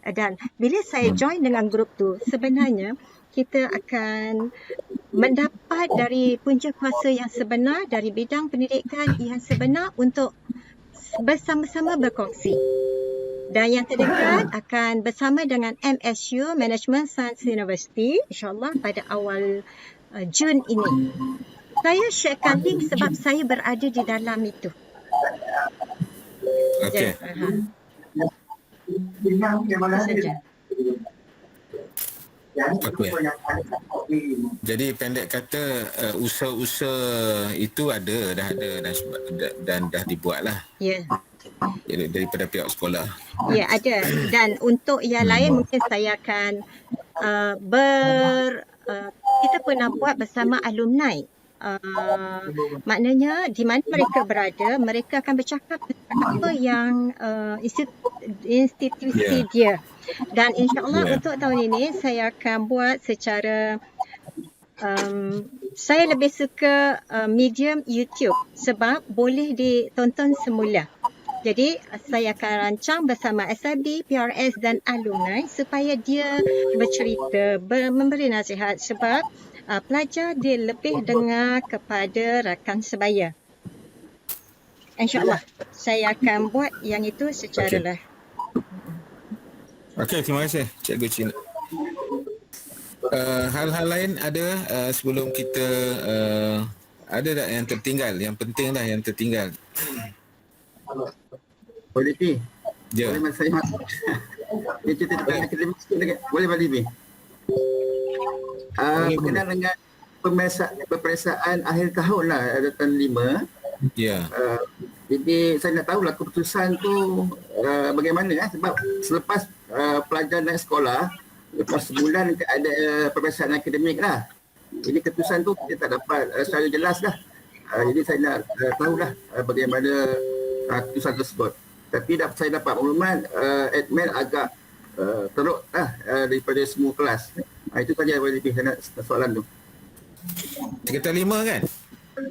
Dan bila saya join dengan grup tu, sebenarnya kita akan mendapat dari punca kuasa yang sebenar, dari bidang pendidikan yang sebenar untuk bersama-sama berkongsi. Dan yang terdekat akan bersama dengan MSU, Management Science University, insyaAllah pada awal Jun ini. Saya sharekan link sebab saya berada di dalam itu. Okey. Itu saja. Okey. Jadi pendek kata usaha-usaha itu dah ada dan dah dibuat lah. Ya. Daripada pihak sekolah. Ya, ada. Dan untuk yang lain mungkin saya akan kita pernah buat bersama alumni. Maknanya di mana mereka berada, mereka akan bercakap tentang apa yang institusi dia. Dan insyaAllah untuk tahun ini saya akan buat secara saya lebih suka medium YouTube sebab boleh ditonton semula. Jadi saya akan rancang bersama SIB, PRS dan alumni supaya dia bercerita, memberi nasihat sebab pelajar dia lebih dengar kepada rakan sebaya. InsyaAllah saya akan buat yang itu secara live. Okey, terima kasih Cikgu Cina. Hal-hal lain ada sebelum kita ada tak yang tertinggal? Yang penting dah yang tertinggal. Boleh Pi? Ya. Boleh saya masuk? Dia cerita tentang akademik sikit lagi. Boleh Pi? Berkenaan dengan peperiksaan akhir tahun lah, ada tahun 5. Ya. Jadi saya nak tahulah keputusan tu bagaimana sebab selepas pelajar naik sekolah, lepas sebulan ada peperiksaan akademik lah. Jadi keputusan tu kita tak dapat secara jelas lah. Jadi saya nak tahulah bagaimana keputusan tersebut. Tapi saya dapat maklumat admin agak teruk lah daripada semua kelas. Itu saja yang lebih saya nak soalan tu. Tingkatan 5 kan?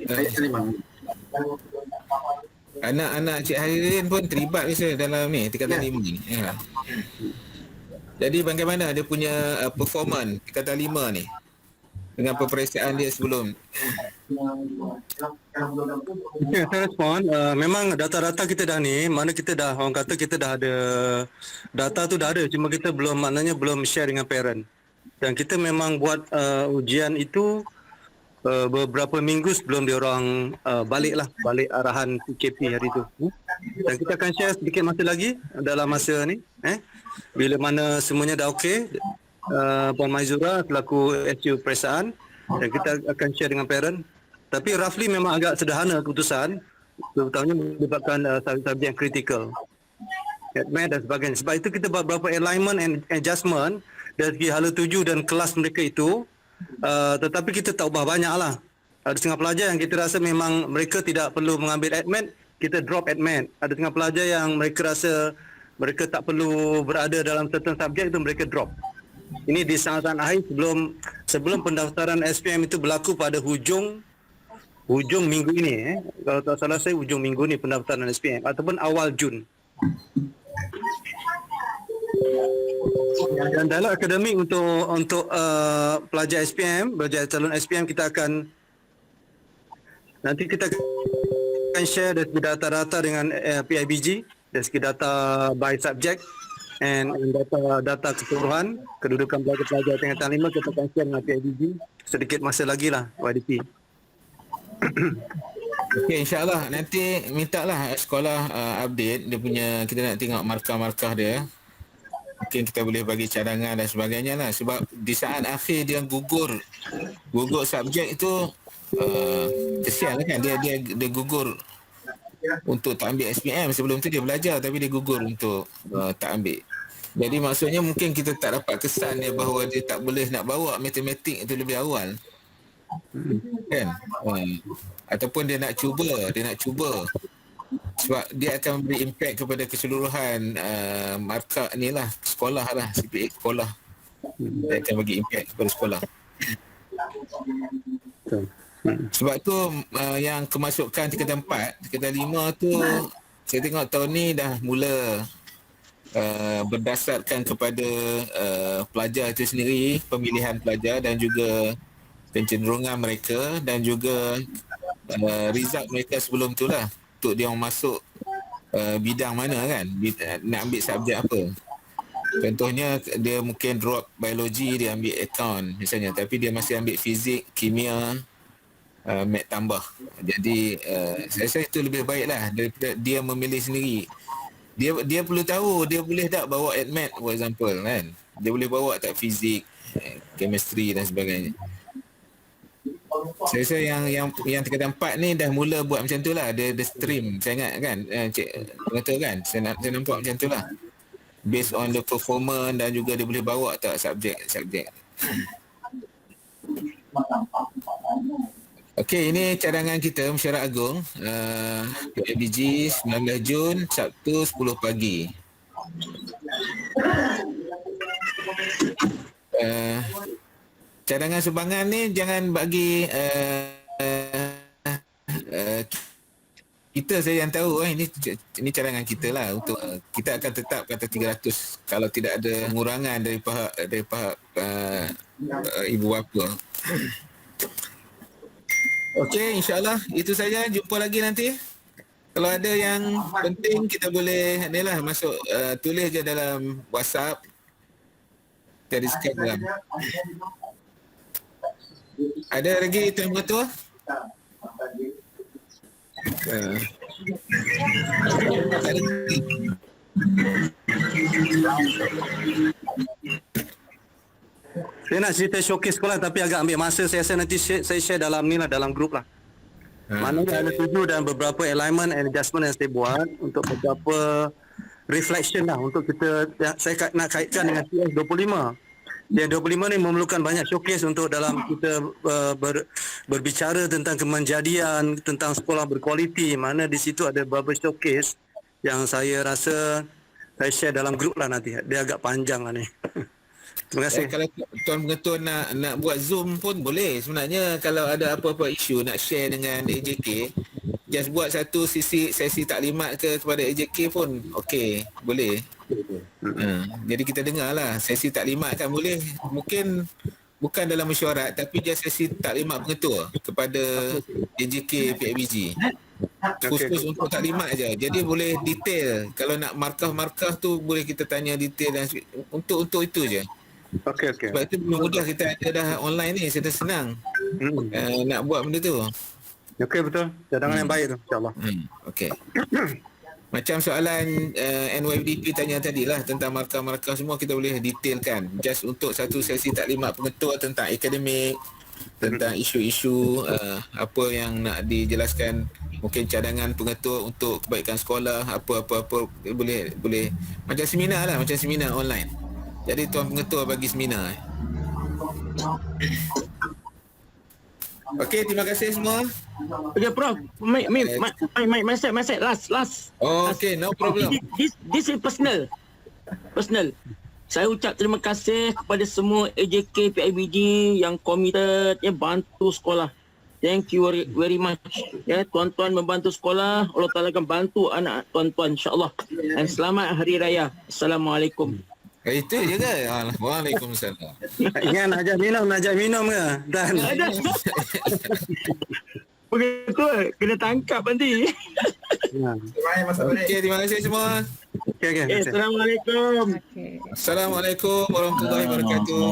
Tingkatan 5. Anak-anak Cik Hairin pun terlibat misalnya dalam ni tingkatan 5 ni. Ya. Jadi bagaimana dia punya performance tingkatan 5 ni dengan peperiksaan dia sebelum? Okay, saya respon. Memang data-data kita dah ni, mana kita dah, orang kata kita dah ada, data tu dah ada, cuma kita belum, maknanya belum share dengan parent. Dan kita memang buat ujian itu beberapa minggu sebelum dia orang balik arahan PKP hari tu. Dan kita akan share sedikit masa lagi dalam masa ni. Bila mana semuanya dah okey, Puan Maizura selaku SU Peperiksaan, dan kita akan share dengan parent. Tapi roughly memang agak sederhana keputusan, terutamanya menyebabkan subjek yang kritikal, admin dan sebagainya. Sebab itu kita buat beberapa alignment and adjustment dari segi hala tuju dan kelas mereka itu. Tetapi kita tak ubah banyak lah. Ada setengah pelajar yang kita rasa memang mereka tidak perlu mengambil admin, kita drop admin. Ada setengah pelajar yang mereka rasa mereka tak perlu berada dalam certain subjek itu, mereka drop. Ini di saat-saat akhir sebelum pendaftaran SPM itu berlaku pada hujung hujung minggu ini kalau tak salah saya hujung minggu ni pendaftaran SPM ataupun awal Jun. Dan dalam akademik untuk pelajar SPM, pelajar calon SPM, kita akan share dari segi data-data dengan PIBG, dari segi data by subject and data keseluruhan kedudukan pelajar-pelajar tingkatan 5 kita akan share dengan PIBG sedikit masa lagi lah YDP. Okey, insyaAllah nanti mintalah sekolah update dia punya, kita nak tengok markah-markah dia. Mungkin kita boleh bagi cadangan dan sebagainya lah. Sebab di saat akhir dia gugur subjek itu, kesian kan, dia gugur untuk tak ambil SPM. Sebelum tu dia belajar tapi dia gugur untuk tak ambil. Jadi maksudnya mungkin kita tak dapat kesan dia bahawa dia tak boleh nak bawa matematik itu lebih awal. Kan? Ataupun dia nak cuba sebab dia akan beri impak kepada keseluruhan markah ni lah, sekolah lah, CPA sekolah. Dia akan bagi impak kepada sekolah. Sebab tu yang kemasukan tingkatan 4, tingkatan 5 tu saya tengok tahun ni dah mula berdasarkan kepada pelajar itu sendiri, pemilihan pelajar dan juga kecenderungan mereka dan juga result mereka sebelum tu lah, untuk dia orang masuk bidang mana kan, nak ambil subjek apa. Contohnya dia mungkin drop biologi, dia ambil account misalnya, tapi dia masih ambil fizik, kimia, mat tambah. Jadi saya rasa itu lebih baik lah daripada dia memilih sendiri. Dia perlu tahu dia boleh tak bawa admat for example kan, dia boleh bawa tak fizik, chemistry dan sebagainya. Saya rasa yang tingkatan 4 ni dah mula buat macam tu lah. Dia stream, saya ingat kan, Cik pengatur kan, saya nampak macam tu lah, based on the performance dan juga dia boleh bawa tak subjek. Okey, ini cadangan kita mesyuarat agung PIBG 19 Jun Sabtu 10 pagi. Cadangan sumbangan ni jangan bagi kita saya yang tahu. Ini cadangan kita lah, untuk kita akan tetap kata 300 kalau tidak ada pengurangan dari pihak ibu bapa. Okey, insyaAllah itu saja. Jumpa lagi nanti. Kalau ada yang penting kita boleh ni lah, masuk tulis je dalam WhatsApp. Kita discuss dalam. Ada lagi Tuan Ketua? Saya nak cerita showcase sekolah tapi agak ambil masa. Saya rasa nanti saya share dalam ni lah, dalam grup lah. Mana ada tuju dan beberapa alignment and adjustment yang saya buat untuk beberapa reflection lah untuk kita. Saya nak kaitkan dengan CS25. CS25 ni memerlukan banyak showcase untuk dalam kita berbicara tentang kemenjadian, tentang sekolah berkualiti. Mana di situ ada beberapa showcase yang saya rasa saya share dalam grup lah nanti. Dia agak panjang lah ni. Terima kasih. Kalau Tuan Pengetua nak buat Zoom pun boleh. Sebenarnya kalau ada apa-apa isu nak share dengan AJK, just buat satu sesi taklimat kepada AJK pun okey, boleh. Jadi kita dengar lah sesi taklimat kan boleh, mungkin bukan dalam mesyuarat tapi just sesi taklimat pengetua kepada AJK PIBG khusus untuk taklimat aja. Jadi boleh detail, kalau nak markah-markah tu boleh kita tanya detail dan untuk itu je. Okey. Sebab itu mudah, kita ada dah online ni, sudah senang nak buat benda tu. Okey, betul. Cadangan yang baik tu, insyaAllah. Okey. Macam soalan NYDP tanya tadi lah tentang markah-markah semua, kita boleh detailkan. Just untuk satu sesi taklimat pengetua tentang akademik, tentang isu-isu apa yang nak dijelaskan, mungkin cadangan pengetua untuk kebaikan sekolah, apa-apa boleh macam seminar lah, macam seminar online. Jadi Tuan Pengetua bagi seminar. Okey, terima kasih semua. Okay, Prof. My set, last. Okay, no problem. This is personal. Saya ucap terima kasih kepada semua AJK PIBG yang committed, yang bantu sekolah. Thank you very much. Ya, tuan-tuan membantu sekolah, Allah Taala akan bantu anak tuan-tuan insya-Allah. Dan selamat hari raya. Assalamualaikum. Itu je ke? Waalaikumsalam. Ingat nak ajak minum ke? Dan Ada. Begitu, kena tangkap nanti. Okey, terima kasih semua. Okey. Assalamualaikum. Okey. Assalamualaikum warahmatullahi wabarakatuh.